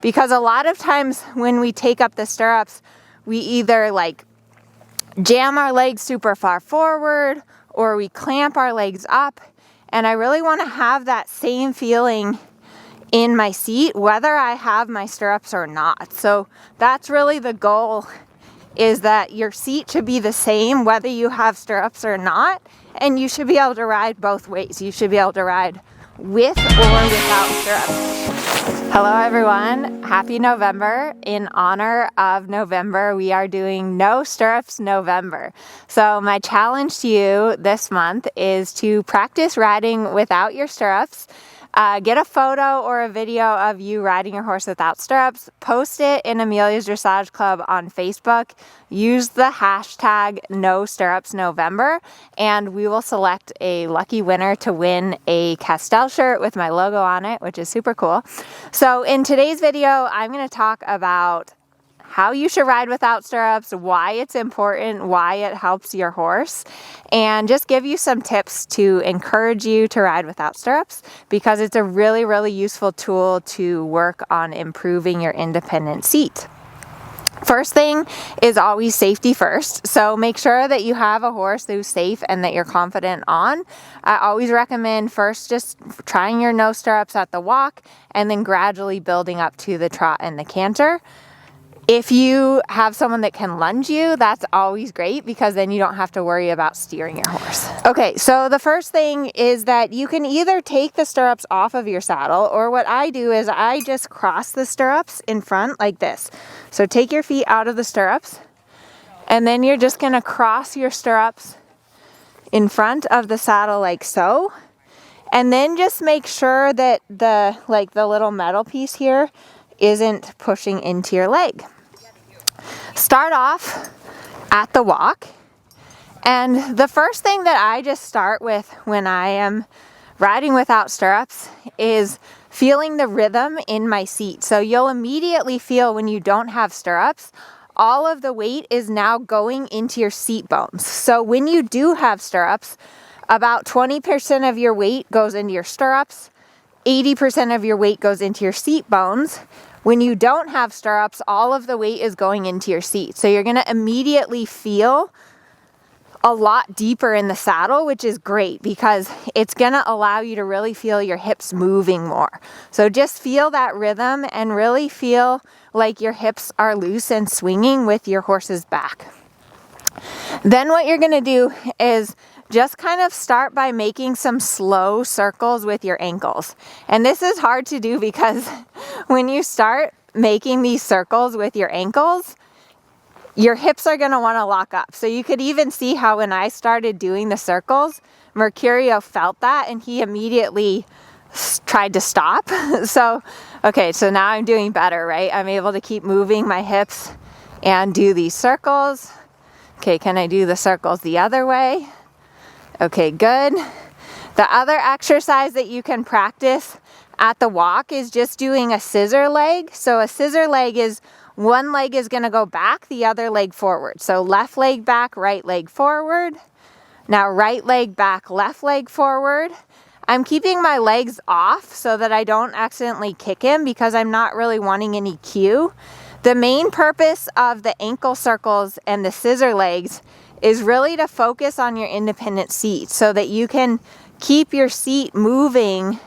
Because a lot of times when we take up the stirrups, we either like jam our legs super far forward or we clamp our legs up. And I really want to have that same feeling in my seat, whether I have my stirrups or not. So that's really the goal, is that your seat should be the same whether you have stirrups or not. And you should be able to ride both ways. You should be able to ride with or without stirrups. Hello everyone, happy November. In honor of November, we are doing No Stirrups November. So my challenge to you this month is to practice riding without your stirrups. Get a photo or a video of you riding your horse without stirrups, post it in Amelia's Dressage Club on Facebook, use the hashtag #NoStirrupsNovember, and we will select a lucky winner to win a Castell shirt with my logo on it, which is super cool. So in today's video, I'm going to talk about how you should ride without stirrups, why it's important, why it helps your horse, and just give you some tips to encourage you to ride without stirrups, because it's a really, really useful tool to work on improving your independent seat. First thing is always safety first. So make sure that you have a horse who's safe and that you're confident on. I always recommend first just trying your no stirrups at the walk and then gradually building up to the trot and the canter. If you have someone that can lunge you, that's always great, because then you don't have to worry about steering your horse. Okay, so the first thing is that you can either take the stirrups off of your saddle, or what I do is I just cross the stirrups in front like this. So take your feet out of the stirrups, and then you're just gonna cross your stirrups in front of the saddle like so. And then just make sure that the little metal piece here isn't pushing into your leg. Start off at the walk, and the first thing that I just start with when I am riding without stirrups is feeling the rhythm in my seat. So you'll immediately feel when you don't have stirrups, all of the weight is now going into your seat bones. So when you do have stirrups, about 20% of your weight goes into your stirrups, 80% of your weight goes into your seat bones. When you don't have stirrups, all of the weight is going into your seat. So you're going to immediately feel a lot deeper in the saddle, which is great because it's going to allow you to really feel your hips moving more. So just feel that rhythm and really feel like your hips are loose and swinging with your horse's back. Then what you're going to do is just kind of start by making some slow circles with your ankles. And this is hard to do because when you start making these circles with your ankles, your hips are going to want to lock up. So you could even see how when I started doing the circles, Mercurio felt that and he immediately tried to stop. So now I'm doing better, right? I'm able to keep moving my hips and do these circles. Okay, can I do the circles the other way? Okay, good. The other exercise that you can practice at the walk is just doing a scissor leg. So a scissor leg is one leg is going to go back, the other leg forward. So left leg back, right leg forward. Now right leg back, left leg forward. I'm keeping my legs off so that I don't accidentally kick him because I'm not really wanting any cue. The main purpose of the ankle circles and the scissor legs is really to focus on your independent seat so that you can keep your seat moving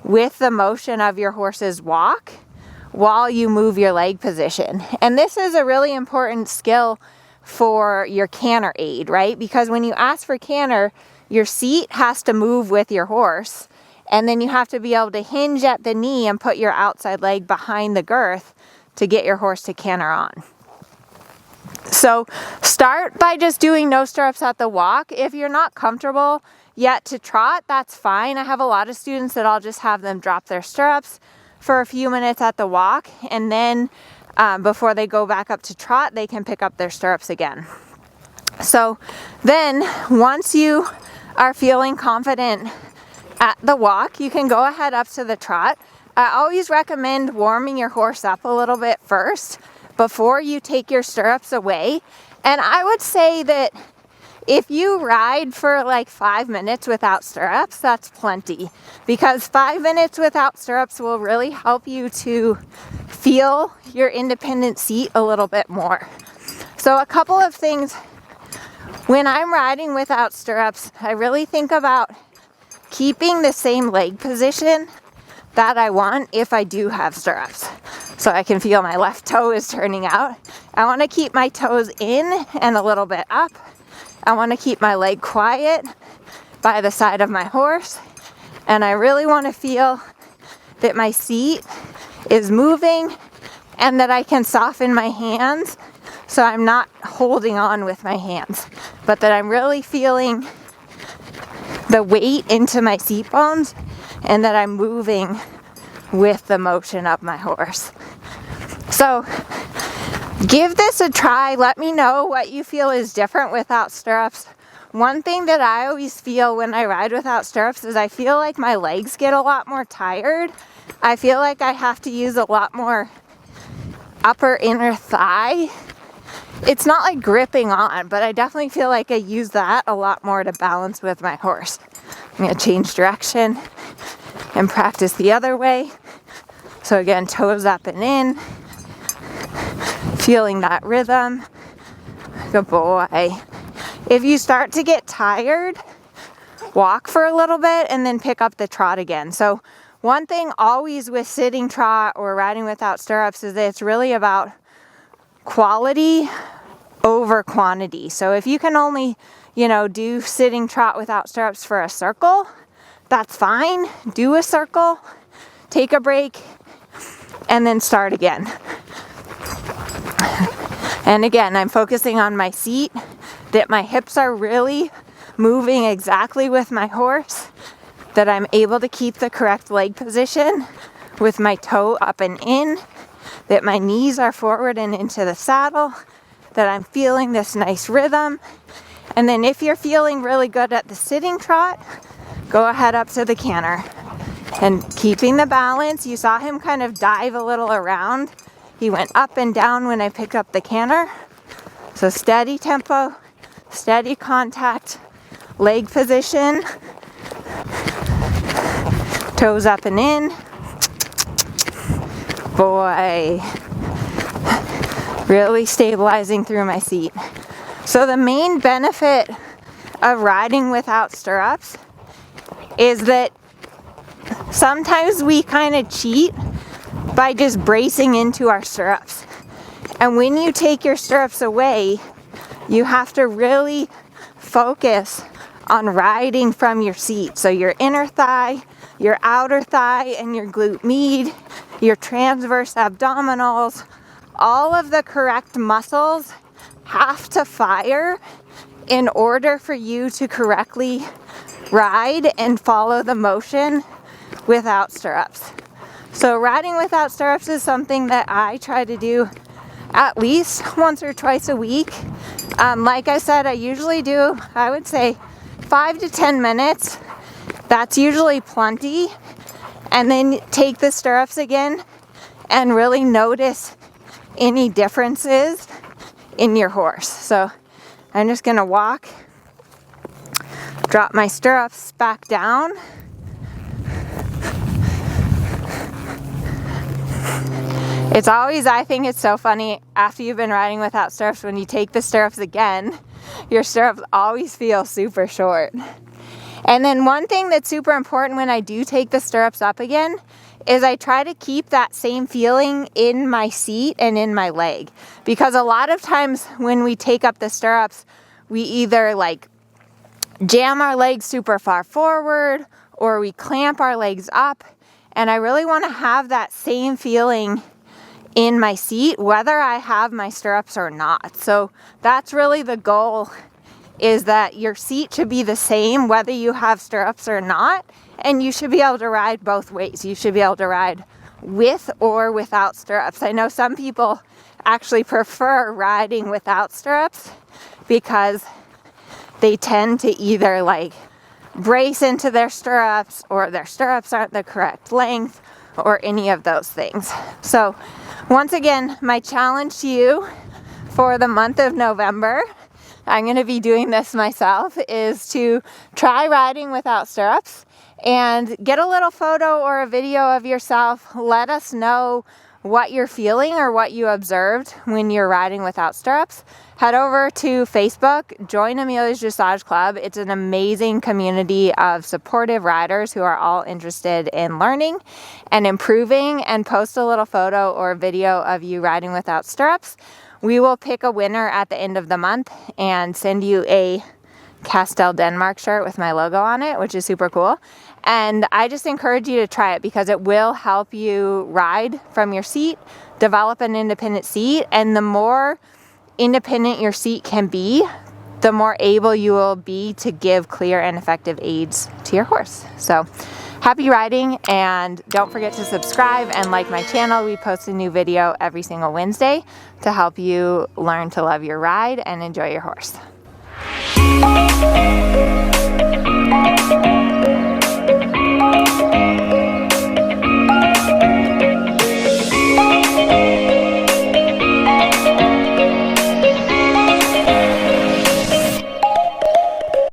with the motion of your horse's walk while you move your leg position. And this is a really important skill for your canter aid, right? Because when you ask for canter, your seat has to move with your horse, and then you have to be able to hinge at the knee and put your outside leg behind the girth to get your horse to canter on. So start by just doing no stirrups at the walk. If you're not comfortable yet to trot, that's fine. I have a lot of students that I'll just have them drop their stirrups for a few minutes at the walk, and then before they go back up to trot, they can pick up their stirrups again. So then once you are feeling confident at the walk, you can go ahead up to the trot. I always recommend warming your horse up a little bit first before you take your stirrups away. And I would say that if you ride for like 5 minutes without stirrups, that's plenty, because 5 minutes without stirrups will really help you to feel your independent seat a little bit more. So a couple of things, when I'm riding without stirrups, I really think about keeping the same leg position that I want if I do have stirrups. So I can feel my left toe is turning out. I want to keep my toes in and a little bit up. I want to keep my leg quiet by the side of my horse. And I really want to feel that my seat is moving and that I can soften my hands so I'm not holding on with my hands, but that I'm really feeling the weight into my seat bones and that I'm moving with the motion of my horse. So give this a try. Let me know what you feel is different without stirrups. One thing that I always feel when I ride without stirrups is I feel like my legs get a lot more tired. I feel like I have to use a lot more upper inner thigh. It's not like gripping on, but I definitely feel like I use that a lot more to balance with my horse. I'm going to change direction and practice the other way. So again, toes up and in, feeling that rhythm. Good boy. If you start to get tired, walk for a little bit and then pick up the trot again. So one thing always with sitting trot or riding without stirrups is that it's really about quality over quantity. So if you can only, do sitting trot without stirrups for a circle, that's fine. Do a circle, take a break, and then start again. And again, I'm focusing on my seat, that my hips are really moving exactly with my horse, that I'm able to keep the correct leg position with my toe up and in, that my knees are forward and into the saddle, that I'm feeling this nice rhythm. And then if you're feeling really good at the sitting trot, go ahead up to the canter. And keeping the balance, you saw him kind of dive a little around. He went up and down when I picked up the canter. So steady tempo, steady contact, leg position, toes up and in. Boy, really stabilizing through my seat. So the main benefit of riding without stirrups is that sometimes we kind of cheat by just bracing into our stirrups. And when you take your stirrups away, you have to really focus on riding from your seat. So your inner thigh, your outer thigh, and your glute med, your transverse abdominals, all of the correct muscles have to fire in order for you to correctly ride and follow the motion without stirrups. So riding without stirrups is something that I try to do at least once or twice a week. Like I said, I usually do, I would say 5 to 10 minutes. That's usually plenty. And then take the stirrups again and really notice any differences in your horse. So I'm just gonna walk, drop my stirrups back down. It's always, I think it's so funny after you've been riding without stirrups, when you take the stirrups again, your stirrups always feel super short. And then one thing that's super important when I do take the stirrups up again is I try to keep that same feeling in my seat and in my leg. Because a lot of times when we take up the stirrups, we either jam our legs super far forward or we clamp our legs up. And I really want to have that same feeling in my seat, whether I have my stirrups or not. So that's really the goal, is that your seat should be the same whether you have stirrups or not, and you should be able to ride both ways. You should be able to ride with or without stirrups. I know some people actually prefer riding without stirrups because they tend to either brace into their stirrups, or their stirrups aren't the correct length, or any of those things. So once again, my challenge to you for the month of November, I'm going to be doing this myself, is to try riding without stirrups and get a little photo or a video of yourself. Let us know what you're feeling or what you observed when you're riding without stirrups, head over to Facebook, join Amelia's Dressage Club. It's an amazing community of supportive riders who are all interested in learning and improving, and post a little photo or video of you riding without stirrups. We will pick a winner at the end of the month and send you a Castel Denmark shirt with my logo on it, which is super cool. And I just encourage you to try it because it will help you ride from your seat, develop an independent seat, and the more independent your seat can be, the more able you will be to give clear and effective aids to your horse. So happy riding, and don't forget to subscribe and like my channel. We post a new video every single Wednesday to help you learn to love your ride and enjoy your horse.